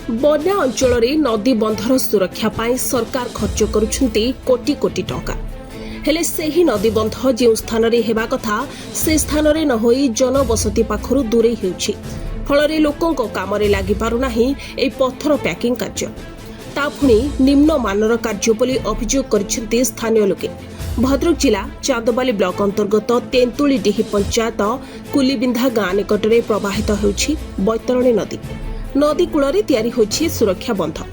बन्या अंचल नदी बंधर सुरक्षा पाई सरकार खर्च करुछन्ति कोटी कोटी टंका हेले सेही नदी बंध जो स्थान रे हेबा कथा से स्थान रे न होई जनबसती पाखरु दूरे हेउछि फल लोकों काम लागि पारु नाही ए पत्थर पैकिंग कार्य ता पुणी निम्न मानर कार्य बोली अभियोग करिसेंति स्थानीय लोके। भद्रक जिला चांदबाली ब्लॉक अंतर्गत तेंतुलीडीही पंचायत कुलीबिंधा गाँ निकटरे प्रवाहित हेउछि बैतरणी नदी। नदी कूल तैयारी होछि सुरक्षा बंध।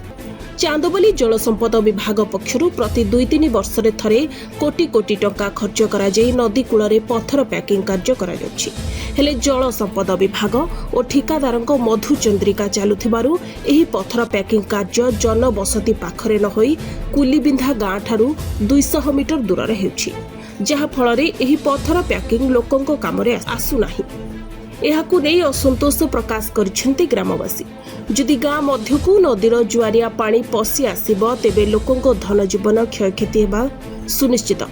चांदबाली जल संपद विभाग पक्षरु प्रति 2-3 वर्ष थरे कोटी कोटी टंका खर्च करा जाई नदी कूल पत्थर पैकिंग कार्य करा जाउछि हेले जल संपद विभाग और ठिकादारंको मधु चंद्रिका चालुथिबारु एही पत्थर पैकिंग कार्य जनबसती पाखरे न होई कुलीबिंधा गाँ ठारू 200 मीटर दूर रे हेउछि जहा फଳରେ एही पत्थर पैकिंग लोकंको कामरे आसु नाही। एहाकु नै असंतोष प्रकाश करिसेंति ग्रामवासी। जदि गाँ मध्यकु नदीर जुआरिया पानी पशि आसिब तेबे लोकंको धन जीवन क्षयक्षति हेबा सुनिश्चित।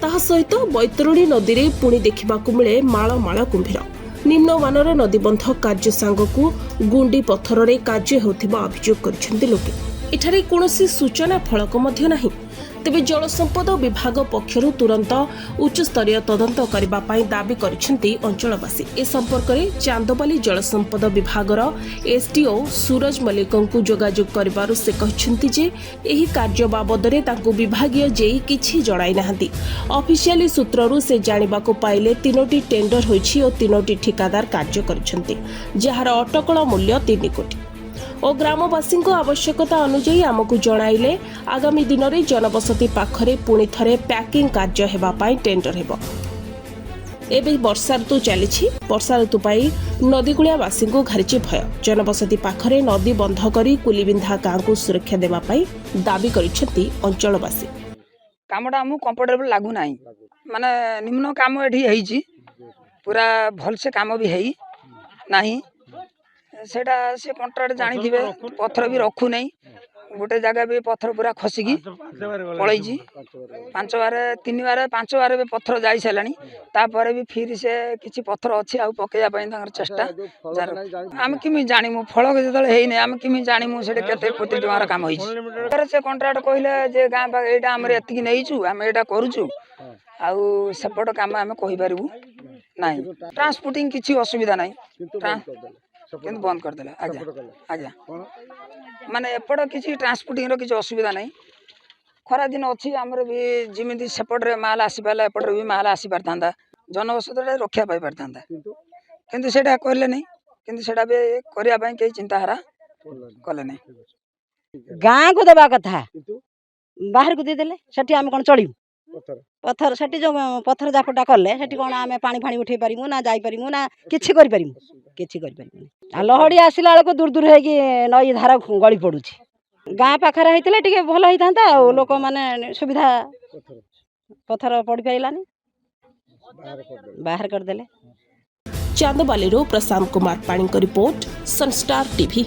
ताहा सहित बैतरणी नदी रे पुणी देखिबाकु मिले माळ माळ कुंभीर। निम्नमानर नदीबंध कार्य सांगकु गुंडी पत्थर रे कार्य हेउथिबा अभियोग करिसेंति लोके। एठारे कोनोसी सूचना फलक मध्य नाही। तेबे जल संपद विभाग पक्षरु तुरंत उच्च स्तरीय तदंत करबा पई दाबी करिसेंति अंचलवासी। ए संपर्क में चांदबाली जल संपद विभागर एसडीओ सूरज मल्लिकंकु जोगाजोग करबारु से कहिसेंति जे एही कार्य बाबदरे तांकु विभागीय जेई किछि जणाई नाहंती। ऑफिशियली सूत्ररु से जानिबाकु पाइले 3टी टेंडर होइछि और 3टी ठिकादार कार्य करिसेंति जहार अटकल मूल्य 3 कोटी और ग्रामवासी आवश्यकता अनुजाई आमको जणाइले आगामी दिन में जनबसती पाखरे पुणी थरे पैकिंग कार्य हेबा पाई टेंडर हेबो। एबे वर्षा ऋतु चली वर्षा ऋतु पाई नदीकूलियावासी घारिछि भय। जनबसती पाखरे नदी बंध करी कुलीबिंधा गाँ को सुरक्षा देबा पाई दाबी करिसेंति अंचलवासी। कामटा हमू कंफर्टेबल लागू नाही माने निम्न काम एठी हेइछि पूरा भल से काम भी हेई नाही सेटा से कंट्राक्ट जानी थिबे पत्थर भी रखु नहीं गोटे जगह भी पत्थर पूरा खसिकी पळैछि 5 बार 3 बार 5 बार भी पत्थर जाई सलानी तापर भी फिर से किछि पत्थर अछि आ पकेया पई तांकर चेष्टा हम किमि जानिमु फल जतले हेइ नै हम किमि जानिमु सेटे केते कोटी टंकार काम होइछि तर से कंट्राक्ट कहिले जे गां बा एटा हमर एतिकी नैछु हम एटा करूछु आ सेपट काम हम कहि परबु नाही ट्रांसपोर्टिंग किछि असुविधा नाही किंतु बंद कर देला आज्ञा आज्ञा माने एपड़ किछि ट्रांसपोर्टिंग रो किछि असुविधा नाही। खरा दिन अछि हमर भी जिमिति सेपट रे माल आसी पाला एपट भी माल आसी परथांदा जनवसत रे रक्षा पाई परथांदा किंतु सेटा करले नहीं किंतु सेटा भी करिया पई के चिंता हरा कले नहीं। गाँ को देबा कथा बाहर को दे देले सेठी हम कोन चलिबु पत्थर सेठी जो पत्थर जाफटा कले सेठी कोन आमे पानी फानी उठे परिमु ना जाई परिमु ना किछि करि परिमु किछि करि परिमु आ लहड़ी आसिला बेलको दूर दूर हे कि नई धारा गली पडुछि गाँ पाखरा हेतिले टिके भल हेतांता आ लोक माने सुविधा पत्थर पड़ी पाइलानी बाहर कर देले। चांदबाली रो प्रशांत कुमार पाणी को रिपोर्ट सनस्टार टीवी।